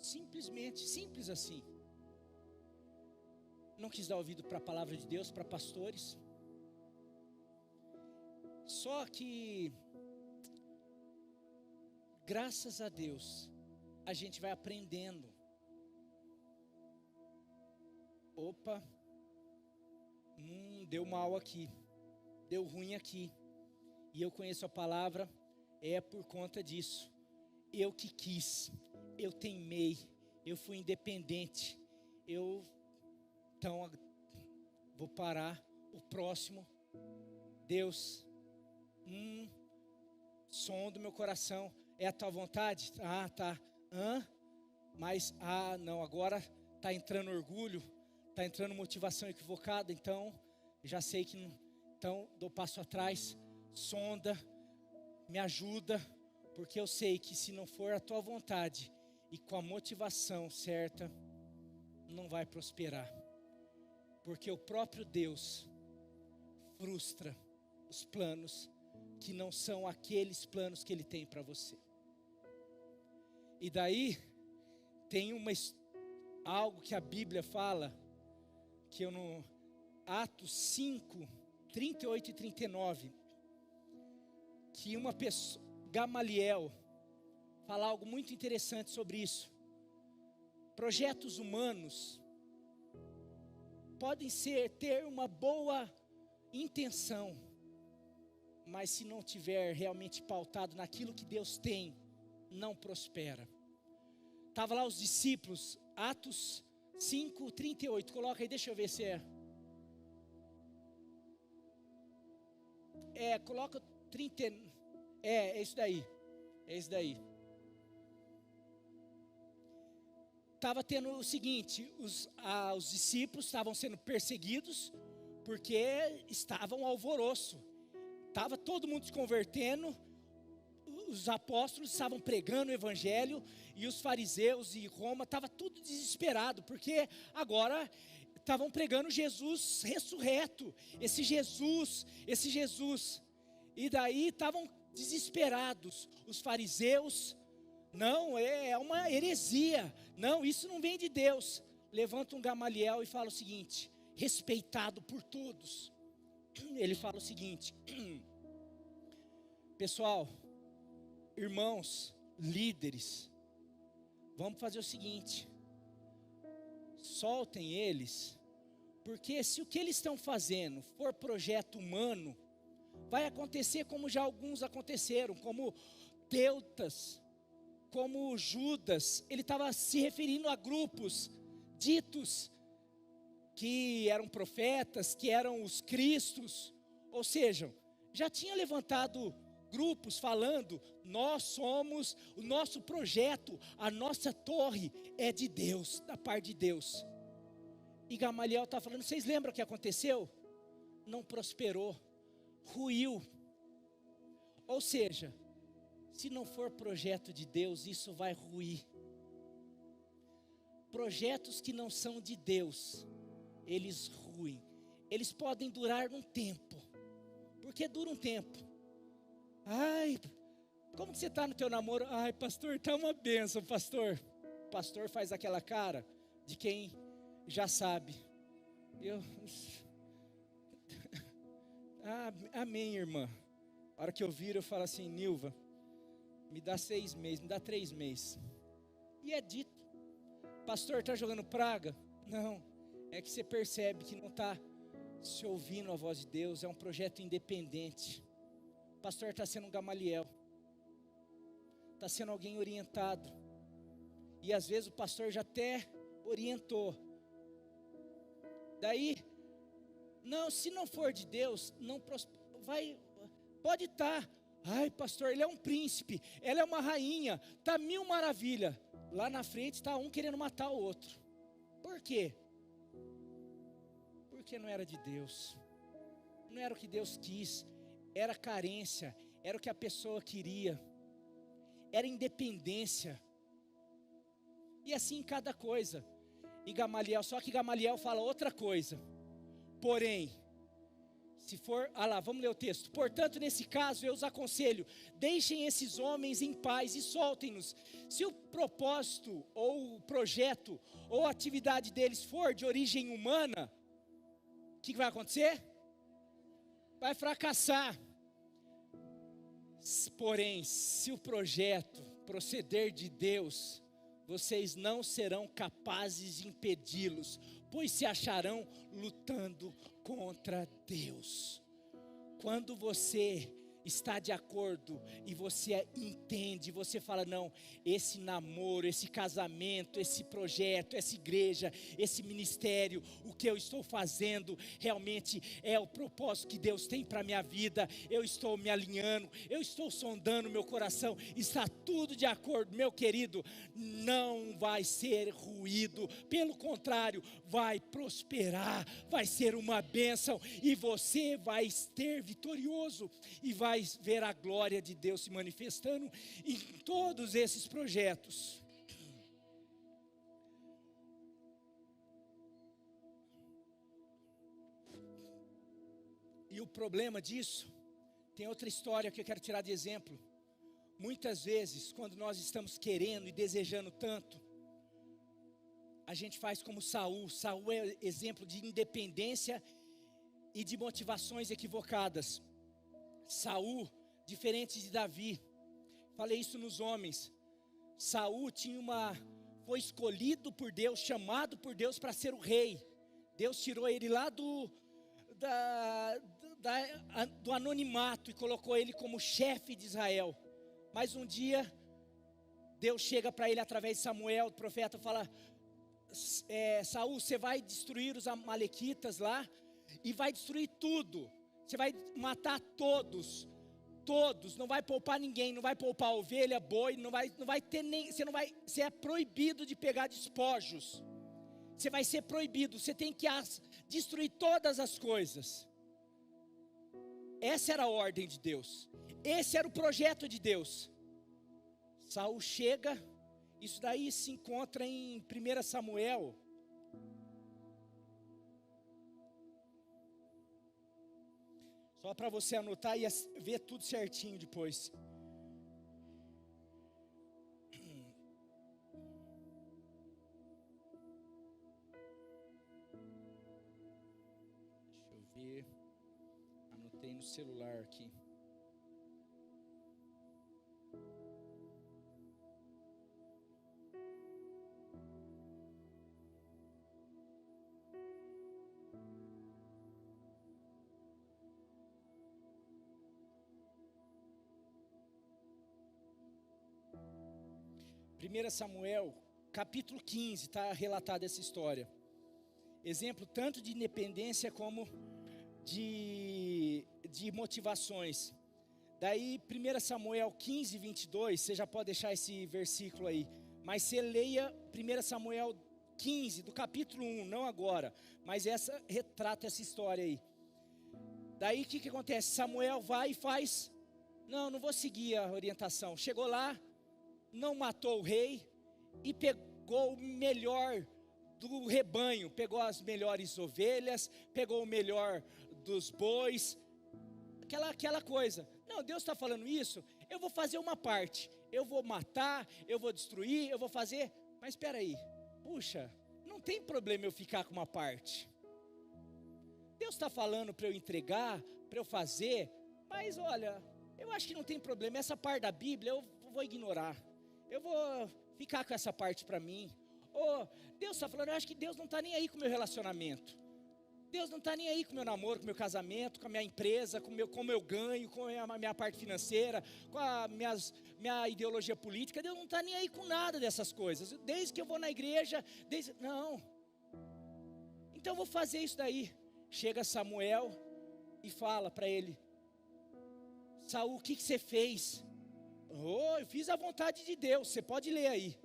simplesmente, simples assim. Não quis dar ouvido para a palavra de Deus, para pastores. Só que graças a Deus, a gente vai aprendendo. Opa, deu mal aqui, deu ruim aqui. E eu conheço a palavra, é por conta disso. Eu que quis, eu teimei, eu fui independente. Então, vou parar. O próximo, Deus, som do meu coração, é a tua vontade? Ah, tá. Mas, não, agora está entrando orgulho, está entrando motivação equivocada, então, já sei que não. Então, dou passo atrás, sonda, me ajuda, porque eu sei que se não for a tua vontade e com a motivação certa, não vai prosperar. Porque o próprio Deus frustra os planos que não são aqueles planos que Ele tem para você. E daí, tem algo que a Bíblia fala, que eu no Atos 5, 38 e 39, que uma pessoa, Gamaliel, fala algo muito interessante sobre isso. Projetos humanos podem ter uma boa intenção, mas se não tiver realmente pautado naquilo que Deus tem, não prospera. Estava lá os discípulos, Atos 5, 38, coloca aí, deixa eu ver se coloca 30, é isso daí, Estava tendo o seguinte, os discípulos estavam sendo perseguidos, porque estavam alvoroço, estava todo mundo se convertendo, os apóstolos estavam pregando o evangelho, e os fariseus e Roma, estava tudo desesperado, porque agora estavam pregando Jesus ressurreto, esse Jesus, e daí estavam desesperados, os fariseus, não, é uma heresia, não, isso não vem de Deus. Levanta um Gamaliel e fala o seguinte, respeitado por todos, ele fala o seguinte, pessoal, irmãos, líderes, vamos fazer o seguinte, soltem eles, porque se o que eles estão fazendo for projeto humano, vai acontecer como já alguns aconteceram, como Teudas, como Judas. Ele estava se referindo a grupos ditos que eram profetas, que eram os cristos, ou seja, já tinha levantado grupos falando, nós somos, o nosso projeto, a nossa torre é de Deus, da parte de Deus. E Gamaliel está falando, vocês lembram o que aconteceu? Não prosperou, ruiu. Ou seja, se não for projeto de Deus, isso vai ruir. Projetos que não são de Deus, eles ruem. Eles podem durar um tempo. Porque dura um tempo. Ai, como que você está no teu namoro? Ai, pastor, está uma bênção, pastor. O pastor faz aquela cara de quem já sabe. Amém, irmã. A hora que eu viro, eu falo assim, Nilva, me dá 6 meses, me dá 3 meses. E é dito. Pastor, está jogando praga? Não, é que você percebe que não está se ouvindo a voz de Deus, é um projeto independente. O pastor está sendo um Gamaliel, está sendo alguém orientado, e às vezes o pastor já até orientou, daí, não, se não for de Deus, não pode estar, ai pastor, ele é um príncipe, ela é uma rainha, está 1000 maravilhas, lá na frente está um querendo matar o outro. Por quê? Porque não era de Deus, não era o que Deus quis, era carência, era o que a pessoa queria, era independência, e assim em cada coisa. E Gamaliel, só que Gamaliel fala outra coisa, porém, se for, vamos ler o texto, portanto nesse caso eu os aconselho, deixem esses homens em paz e soltem-nos. Se o propósito, ou o projeto, ou a atividade deles for de origem humana, o que vai acontecer? Vai fracassar. Porém, se o projeto proceder de Deus, vocês não serão capazes de impedi-los, pois se acharão lutando contra Deus. Quando você está de acordo e você entende, você fala, não, esse namoro, esse casamento, esse projeto, essa igreja, esse ministério, o que eu estou fazendo realmente é o propósito que Deus tem para a minha vida. Eu estou me alinhando, eu estou sondando meu coração, está tudo de acordo, meu querido, não vai ser ruído, pelo contrário, vai prosperar, vai ser uma bênção e você vai ser vitorioso e vai ver a glória de Deus se manifestando em todos esses projetos. E o problema disso, tem outra história que eu quero tirar de exemplo. Muitas vezes, quando nós estamos querendo e desejando tanto, a gente faz como Saul. Saul é exemplo de independência e de motivações equivocadas. Saul, diferente de Davi, falei isso nos homens. Saul foi escolhido por Deus, chamado por Deus para ser o rei. Deus tirou ele lá do anonimato e colocou ele como chefe de Israel. Mas um dia, Deus chega para ele através de Samuel, o profeta, fala, Saul, você vai destruir os amalequitas lá e vai destruir tudo. Você vai matar todos, não vai poupar ninguém, não vai poupar ovelha, boi, não vai ter nem, você é proibido de pegar despojos, você vai ser proibido, você tem que destruir todas as coisas. Essa era a ordem de Deus, esse era o projeto de Deus. Saul chega, isso daí se encontra em 1 Samuel, só para você anotar e ver tudo certinho depois. Deixa eu ver. Anotei no celular aqui. Primeira Samuel, capítulo 15, está relatada essa história. Exemplo tanto de independência como de motivações. Daí 1 Samuel 15, 22, você já pode deixar esse versículo aí. Mas você leia 1 Samuel 15, do capítulo 1, não agora. Mas essa retrata essa história aí. Daí o que acontece? Samuel vai e faz, não vou seguir a orientação. Chegou lá, não matou o rei e pegou o melhor do rebanho, pegou as melhores ovelhas, pegou o melhor dos bois, aquela coisa. Não, Deus está falando isso, eu vou fazer uma parte, eu vou matar, eu vou destruir, eu vou fazer, mas espera aí, puxa, não tem problema eu ficar com uma parte. Deus está falando para eu entregar, para eu fazer, mas olha, eu acho que não tem problema, essa parte da Bíblia eu vou ignorar. Eu vou ficar com essa parte para mim. Deus está falando, eu acho que Deus não está nem aí com o meu relacionamento. Deus não está nem aí com o meu namoro, com o meu casamento, com a minha empresa, como eu ganho, com a minha parte financeira, com a minha ideologia política. Deus não está nem aí com nada dessas coisas. Desde que eu vou na igreja, não. Então eu vou fazer isso daí. Chega Samuel e fala para ele, Saul, o que você fez? Eu fiz a vontade de Deus, você pode ler aí.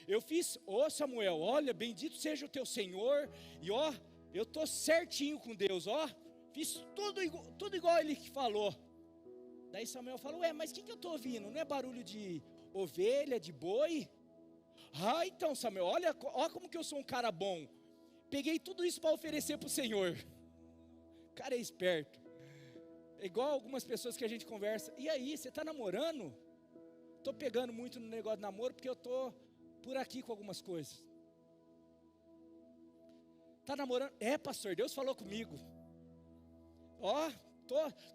Eu fiz, Samuel, olha, bendito seja o teu Senhor, e eu estou certinho com Deus, fiz tudo igual ele que falou. Daí Samuel falou, mas o que eu estou ouvindo? Não é barulho de ovelha, de boi? Então Samuel, olha como que eu sou um cara bom. Peguei tudo isso para oferecer para o Senhor. O cara é esperto. É igual algumas pessoas que a gente conversa, e aí, você está namorando? Estou pegando muito no negócio de namoro, porque eu estou por aqui com algumas coisas. Está namorando? Pastor, Deus falou comigo.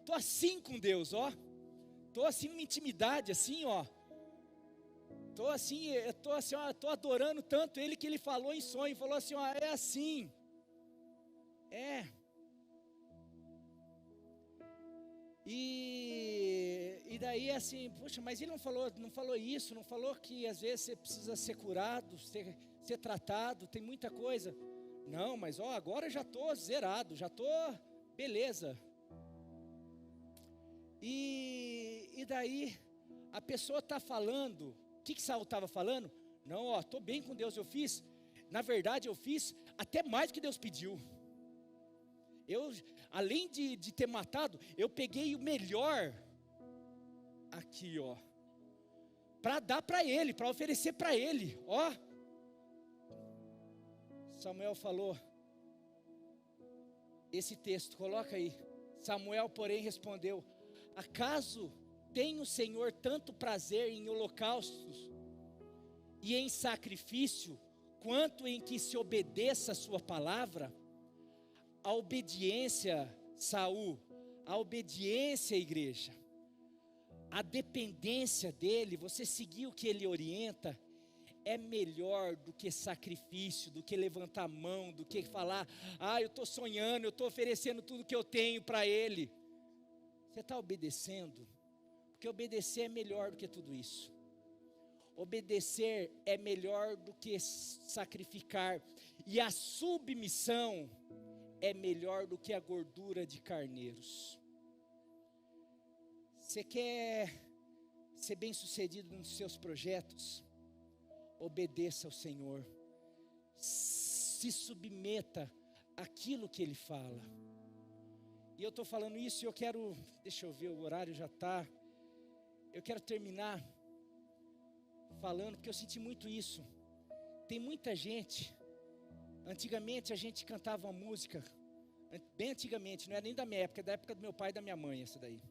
Tô assim com Deus, tô assim numa intimidade, assim, tô adorando tanto ele que ele falou em sonho, falou assim, ó, é assim. E daí assim, puxa, mas ele não falou isso, não falou que às vezes você precisa ser curado, ser tratado, tem muita coisa. Não, mas ó, agora eu já estou zerado, já estou, beleza. E daí a pessoa está falando, o que Saul estava falando? Não, ó, estou bem com Deus, na verdade eu fiz até mais do que Deus pediu. Além de ter matado, eu peguei o melhor aqui, ó, para dar para ele, para oferecer para ele, ó. Samuel falou, esse texto, coloca aí. Samuel, porém, respondeu: acaso tem o Senhor tanto prazer em holocaustos e em sacrifício, quanto em que se obedeça a sua palavra? A obediência, Saul, a obediência, igreja, a dependência dele, você seguir o que ele orienta, é melhor do que sacrifício, do que levantar a mão, do que falar, eu estou sonhando, eu estou oferecendo tudo que eu tenho para ele. Você está obedecendo? Porque obedecer é melhor do que tudo isso. Obedecer é melhor do que sacrificar, e a submissão é melhor do que a gordura de carneiros. Você quer ser bem sucedido nos seus projetos? Obedeça ao Senhor, se submeta àquilo que Ele fala. E eu estou falando isso e eu quero, deixa eu ver, o horário já está. Eu quero terminar falando, porque eu senti muito isso. Tem muita gente, antigamente a gente cantava uma música, bem antigamente, não é nem da minha época, é da época do meu pai e da minha mãe, essa daí.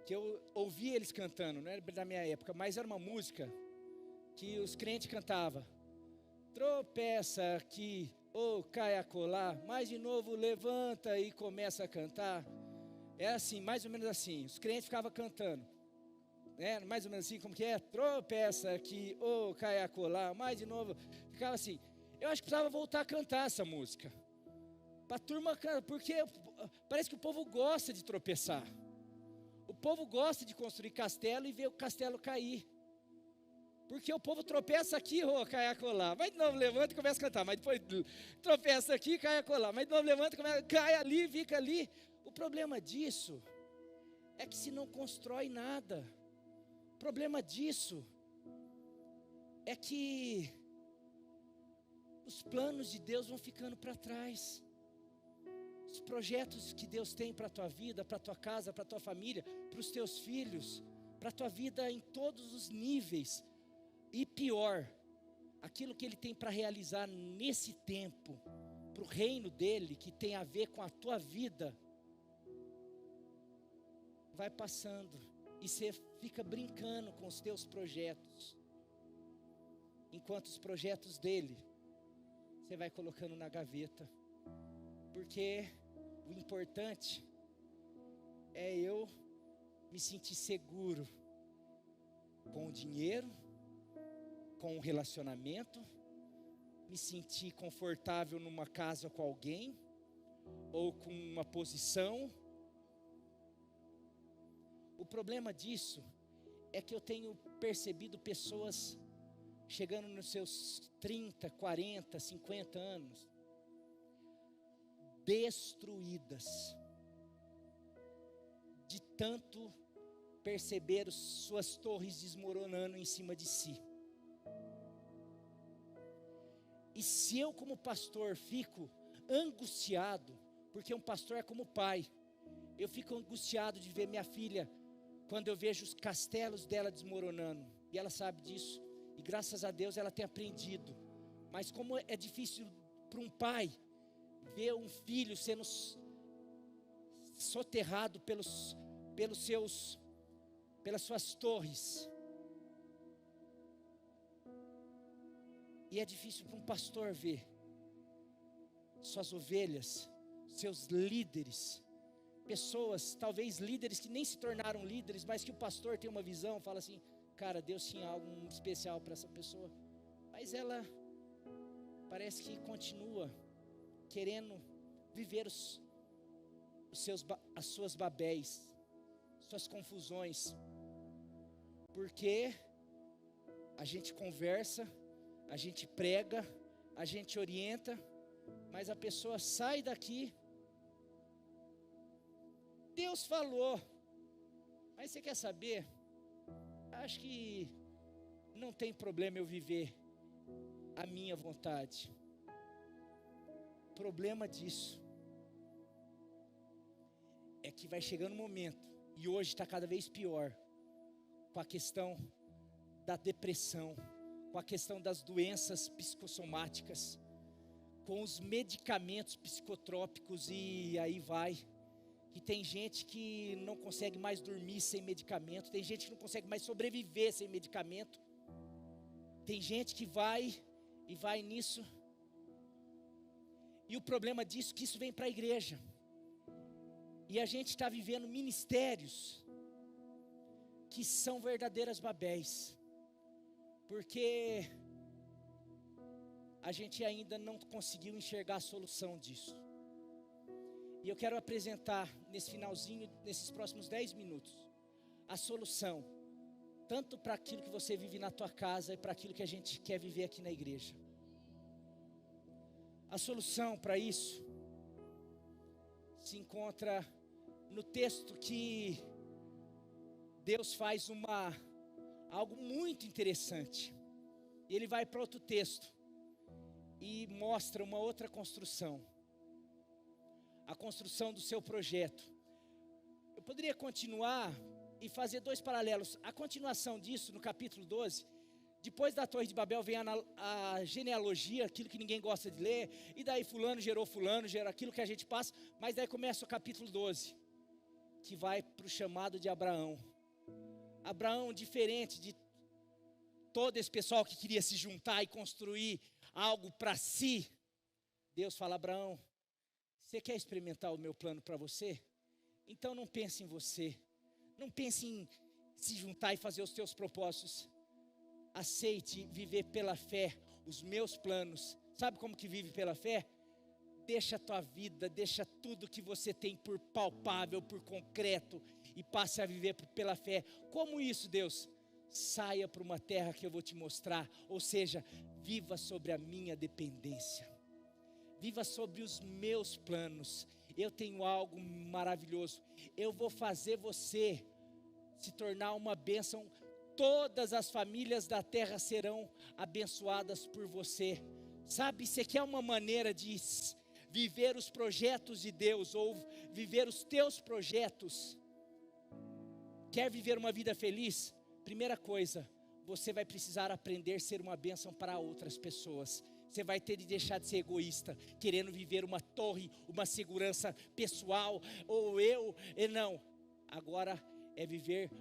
Que eu ouvi eles cantando, não era da minha época, mas era uma música que os crentes cantavam. Tropeça aqui, cai acolá, mas de novo levanta e começa a cantar. É assim, mais ou menos assim, os crentes ficavam cantando. Mais ou menos assim, como que é? Tropeça aqui, cai acolá, mas de novo, ficava assim. Eu acho que precisava voltar a cantar essa música. Para a turma cantar, porque parece que o povo gosta de tropeçar. O povo gosta de construir castelo e ver o castelo cair. Porque o povo tropeça aqui, cai acolá, mas de novo levanta e começa a cantar, mas depois tropeça aqui, cai acolá, mas de novo levanta e cai ali, fica ali. O problema disso é que se não constrói nada. O problema disso é que os planos de Deus vão ficando para trás. Os projetos que Deus tem para a tua vida, para a tua casa, para a tua família, para os teus filhos, para a tua vida em todos os níveis. E pior, aquilo que Ele tem para realizar nesse tempo, para o reino dEle, que tem a ver com a tua vida, vai passando, e você fica brincando com os teus projetos, enquanto os projetos dEle, você vai colocando na gaveta, porque o importante é eu me sentir seguro com o dinheiro, com um relacionamento, me sentir confortável numa casa com alguém, ou com uma posição. O problema disso é que eu tenho percebido pessoas chegando nos seus 30, 40, 50 anos, destruídas, de tanto perceber suas torres desmoronando em cima de si. E se eu como pastor fico angustiado, porque um pastor é como pai, eu fico angustiado de ver minha filha, quando eu vejo os castelos dela desmoronando, e ela sabe disso, e graças a Deus ela tem aprendido, mas como é difícil para um pai, ver um filho sendo soterrado pelas suas torres, e é difícil para um pastor ver suas ovelhas, seus líderes, pessoas, talvez líderes que nem se tornaram líderes, mas que o pastor tem uma visão, fala assim, cara, Deus tinha algo especial para essa pessoa, mas ela parece que continua querendo viver as suas babéis, suas confusões, porque a gente conversa, a gente prega, a gente orienta, mas a pessoa sai daqui. Deus falou, mas você quer saber? Acho que não tem problema eu viver a minha vontade. O problema disso é que vai chegando um momento, e hoje está cada vez pior, com a questão da depressão, com a questão das doenças psicossomáticas, com os medicamentos psicotrópicos, e aí vai. E tem gente que não consegue mais dormir sem medicamento, tem gente que não consegue mais sobreviver sem medicamento, tem gente que vai nisso. E o problema disso é que isso vem para a igreja, e a gente está vivendo ministérios que são verdadeiras babéis, porque a gente ainda não conseguiu enxergar a solução disso. E eu quero apresentar nesse finalzinho, nesses próximos 10 minutos, a solução, tanto para aquilo que você vive na tua casa e para aquilo que a gente quer viver aqui na igreja. A solução para isso se encontra no texto que Deus faz algo muito interessante. Ele vai para outro texto e mostra uma outra construção. A construção do seu projeto. Eu poderia continuar e fazer 2 paralelos. A continuação disso, no capítulo 12, depois da Torre de Babel vem a genealogia, aquilo que ninguém gosta de ler, e daí fulano, gerou aquilo que a gente passa, mas daí começa o capítulo 12, que vai para o chamado de Abraão. Abraão, diferente de todo esse pessoal que queria se juntar e construir algo para si, Deus fala: Abraão, você quer experimentar o meu plano para você? Então não pense em você, não pense em se juntar e fazer os teus propósitos. Aceite viver pela fé os meus planos. Sabe como que vive pela fé? Deixa a tua vida, deixa tudo que você tem por palpável, por concreto, e passe a viver pela fé. Como isso, Deus? Saia para uma terra que eu vou te mostrar, ou seja, viva sobre a minha dependência. Viva sobre os meus planos. Eu tenho algo maravilhoso. Eu vou fazer você se tornar uma bênção. Todas as famílias da terra serão abençoadas por você. Sabe, você quer uma maneira de viver os projetos de Deus, ou viver os teus projetos? Quer viver uma vida feliz? Primeira coisa, você vai precisar aprender a ser uma bênção para outras pessoas. Você vai ter de deixar de ser egoísta, querendo viver uma torre, uma segurança pessoal, ou não. Agora é viver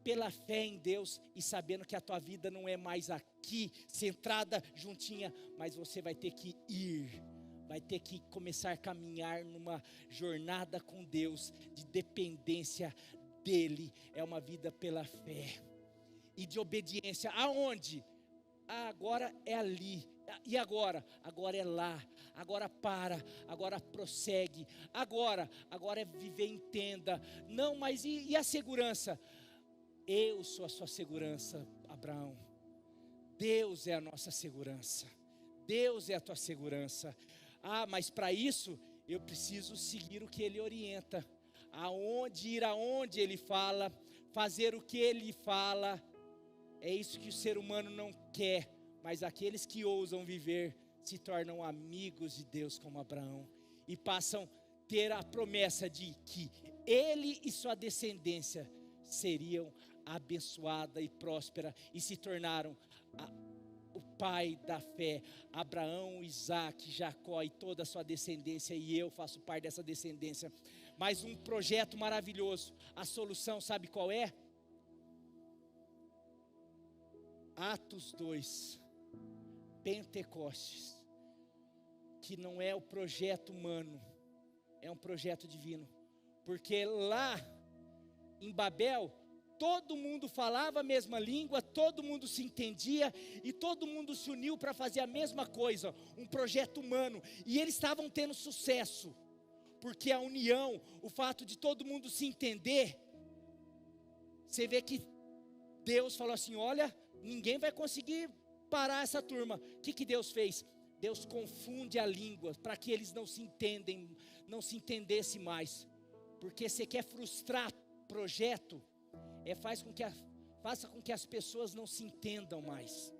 pela fé em Deus e sabendo que a tua vida não é mais aqui, centrada, juntinha, mas você vai ter que ir, vai ter que começar a caminhar numa jornada com Deus, de dependência dEle. É uma vida pela fé e de obediência. Aonde? Agora é ali. E agora? Agora é lá. Agora agora prossegue. Agora é viver em tenda. Não, mas e a segurança? Eu sou a sua segurança, Abraão. Deus é a nossa segurança. Deus é a tua segurança. Mas para isso eu preciso seguir o que Ele orienta. Ir aonde Ele fala, fazer o que Ele fala. É isso que o ser humano não quer. Mas aqueles que ousam viver se tornam amigos de Deus como Abraão, e passam a ter a promessa de que ele e sua descendência seriam abençoada e próspera, e se tornaram o pai da fé. Abraão, Isaac, Jacó e toda a sua descendência, e eu faço parte dessa descendência. Mas um projeto maravilhoso. A solução, sabe qual é? Atos 2, Pentecostes, que não é o projeto humano, é um projeto divino. Porque lá em Babel todo mundo falava a mesma língua, todo mundo se entendia e todo mundo se uniu para fazer a mesma coisa, um projeto humano. E eles estavam tendo sucesso, porque a união, o fato de todo mundo se entender, você vê que Deus falou assim: olha, ninguém vai conseguir parar essa turma. O que Deus fez? Deus confunde a língua, para que eles não se entendessem mais. Porque você quer frustrar projeto, faça com que as pessoas não se entendam mais.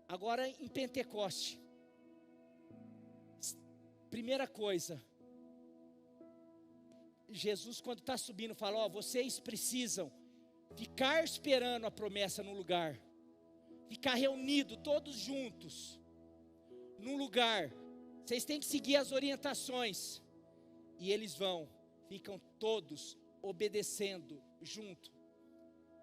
Agora em Pentecoste, primeira coisa, Jesus quando está subindo fala: vocês precisam ficar esperando a promessa no lugar, ficar reunido todos juntos, num lugar, vocês têm que seguir as orientações, e eles ficam todos obedecendo junto,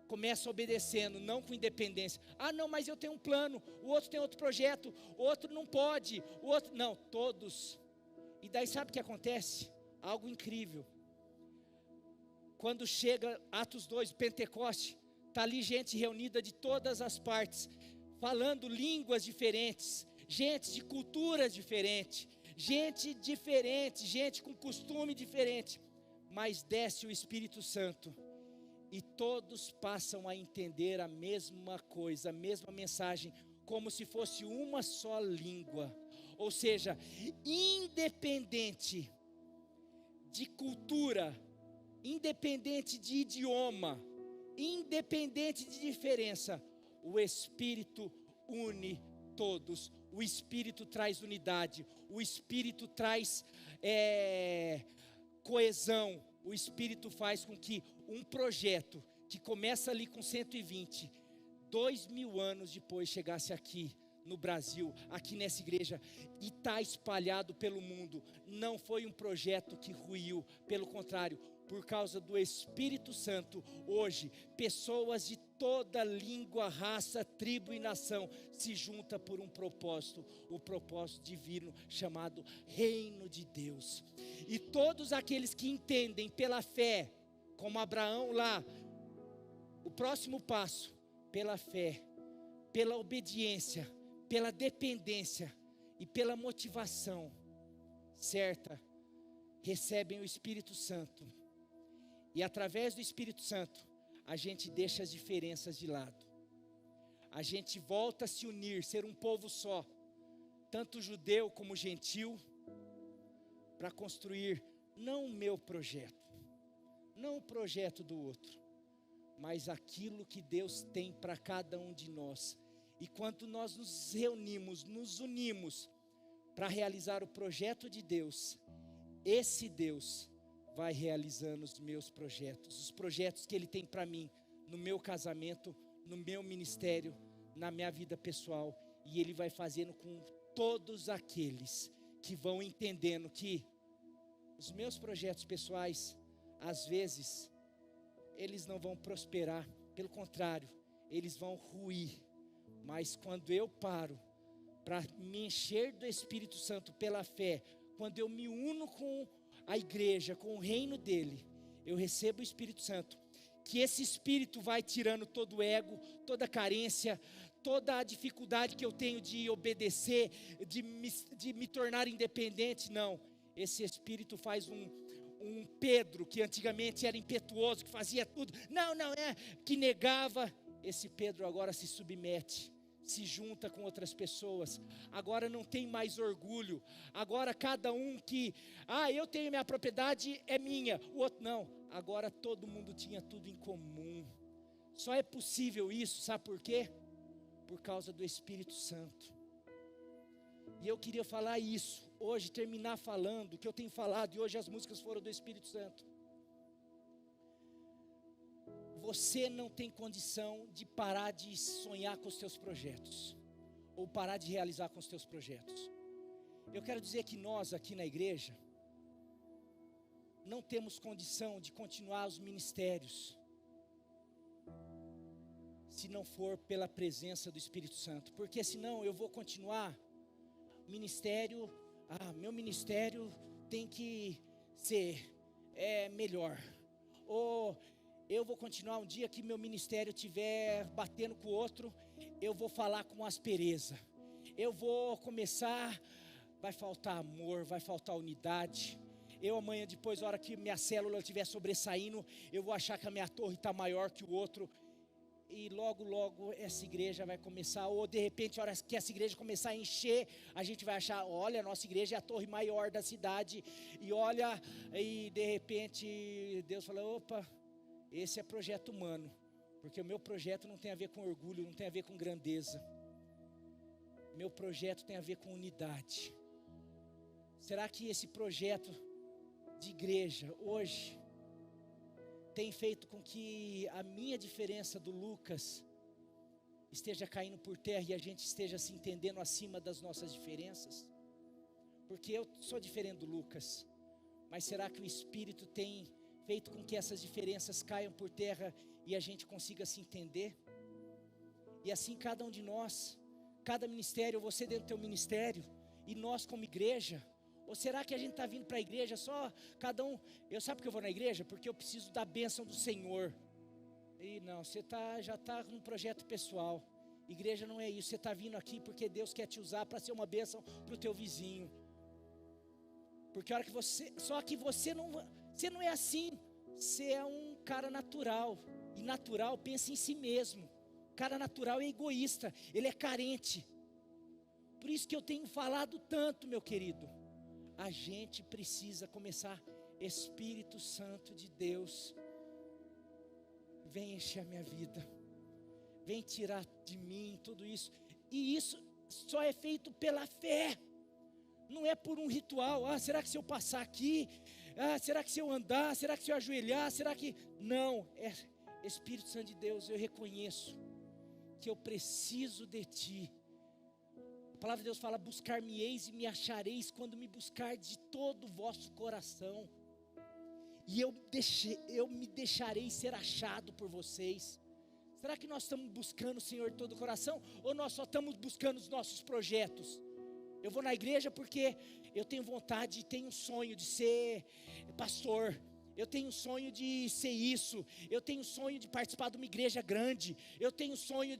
começam obedecendo, não com independência. Não, mas eu tenho um plano, o outro tem outro projeto, o outro não pode, o outro, não, todos. E daí sabe o que acontece? Algo incrível. Quando chega Atos 2, Pentecoste, está ali gente reunida de todas as partes, falando línguas diferentes, gente de culturas diferentes, gente diferente, gente com costume diferente, mas desce o Espírito Santo, e todos passam a entender a mesma coisa, a mesma mensagem, como se fosse uma só língua, ou seja, independente de cultura, independente de idioma, independente de diferença, o Espírito une todos, o Espírito traz unidade, o Espírito traz coesão, o Espírito faz com que um projeto que começa ali com 120, 2000 anos depois chegasse aqui no Brasil, aqui nessa igreja, e está espalhado pelo mundo. Não foi um projeto que ruiu, pelo contrário, por causa do Espírito Santo, hoje, pessoas de toda língua, raça, tribo e nação se juntam por um propósito, o propósito divino chamado Reino de Deus. E todos aqueles que entendem pela fé, como Abraão lá, o próximo passo, pela fé, pela obediência, pela dependência e pela motivação certa, recebem o Espírito Santo. E através do Espírito Santo, a gente deixa as diferenças de lado. A gente volta a se unir, ser um povo só, tanto judeu como gentil, para construir não o meu projeto, não o projeto do outro, mas aquilo que Deus tem para cada um de nós. E quando nós nos reunimos, nos unimos para realizar o projeto de Deus, esse Deus vai realizando os meus projetos, os projetos que Ele tem para mim, no meu casamento, no meu ministério, na minha vida pessoal, e Ele vai fazendo com todos aqueles que vão entendendo que os meus projetos pessoais, às vezes, eles não vão prosperar, pelo contrário, eles vão ruir, mas quando eu paro para me encher do Espírito Santo pela fé, quando eu me uno com a igreja, com o reino dele, eu recebo o Espírito Santo, que esse Espírito vai tirando todo o ego, toda a carência, toda a dificuldade que eu tenho de obedecer, de me tornar independente. Não, esse Espírito faz um Pedro, que antigamente era impetuoso, que fazia tudo, que negava, esse Pedro agora se submete, se junta com outras pessoas, agora não tem mais orgulho, agora cada um que, eu tenho minha propriedade, é minha, o outro não, agora todo mundo tinha tudo em comum. Só é possível isso, sabe por quê? Por causa do Espírito Santo. E eu queria falar isso, hoje terminar falando o que eu tenho falado, e hoje as músicas foram do Espírito Santo. Você não tem condição de parar de sonhar com os seus projetos, ou parar de realizar com os seus projetos. Eu quero dizer que nós aqui na igreja, não temos condição de continuar os ministérios, se não for pela presença do Espírito Santo, porque senão eu vou continuar, meu ministério tem que ser melhor, ou eu vou continuar. Um dia que meu ministério estiver batendo com o outro, eu vou falar com aspereza. Eu vou começar, vai faltar amor, vai faltar unidade. Eu amanhã depois, a hora que minha célula estiver sobressaindo, eu vou achar que a minha torre está maior que o outro. E logo essa igreja vai começar, ou de repente a hora que essa igreja começar a encher, a gente vai achar, olha, a nossa igreja é a torre maior da cidade. E olha, e de repente Deus fala, opa, esse é projeto humano. Porque o meu projeto não tem a ver com orgulho, não tem a ver com grandeza. Meu projeto tem a ver com unidade. Será que esse projeto de igreja hoje tem feito com que a minha diferença do Lucas esteja caindo por terra e a gente esteja se entendendo acima das nossas diferenças? Porque eu sou diferente do Lucas, mas será que o Espírito tem feito com que essas diferenças caiam por terra e a gente consiga se entender? E assim cada um de nós, cada ministério, você dentro do teu ministério e nós como igreja. Ou será que a gente está vindo para a igreja só, cada um, eu sabe porque eu vou na igreja? Porque eu preciso da bênção do Senhor. E não, você já está num projeto pessoal. Igreja não é isso, você está vindo aqui porque Deus quer te usar para ser uma bênção para o teu vizinho. Porque a hora que você não é assim, você é um cara natural. E natural pensa em si mesmo. Cara natural é egoísta, ele é carente. Por isso que eu tenho falado tanto, meu querido. A gente precisa começar, Espírito Santo de Deus, vem encher a minha vida, vem tirar de mim tudo isso, e isso só é feito pela fé, não é por um ritual. Será que se eu passar aqui, será que se eu andar, será que se eu ajoelhar, será que, não, é Espírito Santo de Deus, eu reconheço que eu preciso de Ti. A palavra de Deus fala, buscar-me-eis e me achareis quando me buscar de todo o vosso coração. E eu me deixarei ser achado por vocês. Será que nós estamos buscando o Senhor de todo o coração? Ou nós só estamos buscando os nossos projetos? Eu vou na igreja porque eu tenho vontade, tenho um sonho de ser pastor. Eu tenho um sonho de ser isso. Eu tenho um sonho de participar de uma igreja grande. Eu tenho um sonho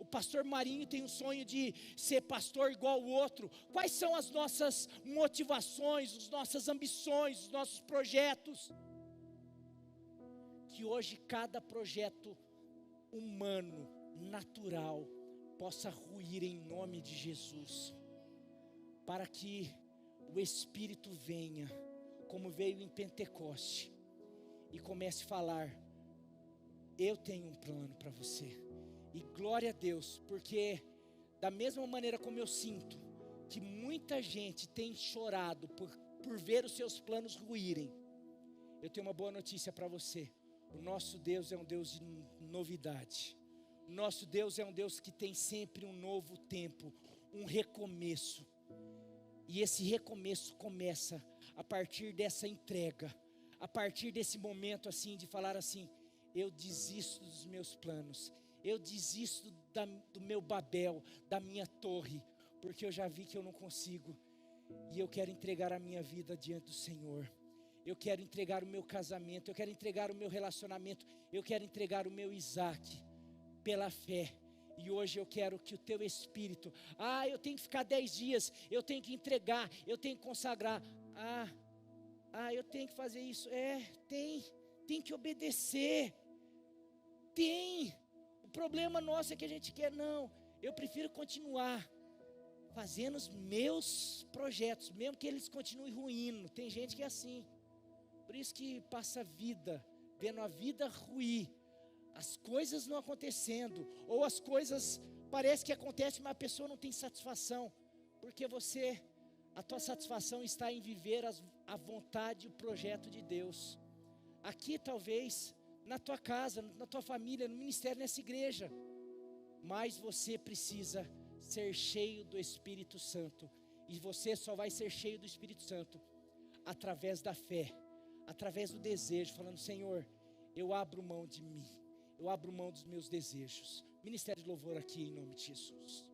o pastor Marinho tem um sonho de ser pastor igual o outro. Quais são as nossas motivações, as nossas ambições, os nossos projetos? Que hoje cada projeto humano, natural, possa ruir em nome de Jesus. Para que o Espírito venha, como veio em Pentecoste, e comece a falar, eu tenho um plano para você. E glória a Deus, porque da mesma maneira como eu sinto que muita gente tem chorado por ver os seus planos ruírem, eu tenho uma boa notícia para você. O nosso Deus é um Deus de novidade. O nosso Deus é um Deus que tem sempre um novo tempo, um recomeço. E esse recomeço começa a partir dessa entrega, a partir desse momento assim, de falar assim, eu desisto dos meus planos, eu desisto do meu Babel, da minha torre, porque eu já vi que eu não consigo, e eu quero entregar a minha vida diante do Senhor. Eu quero entregar o meu casamento, eu quero entregar o meu relacionamento, eu quero entregar o meu Isaac, pela fé. E hoje eu quero que o teu Espírito, eu tenho que ficar 10 dias, eu tenho que entregar, eu tenho que consagrar, eu tenho que fazer isso, tem que obedecer, o problema nosso é que a gente quer, não, eu prefiro continuar fazendo os meus projetos, mesmo que eles continuem ruindo. Tem gente que é assim, por isso que passa a vida, vendo a vida ruir, as coisas não acontecendo, ou as coisas parece que acontecem, mas a pessoa não tem satisfação, porque a tua satisfação está em viver a vontade e o projeto de Deus, aqui talvez, na tua casa, na tua família, no ministério, nessa igreja, mas você precisa ser cheio do Espírito Santo, e você só vai ser cheio do Espírito Santo, através da fé, através do desejo, falando, Senhor, eu abro mão de mim, eu abro mão dos meus desejos. Ministério de louvor aqui em nome de Jesus.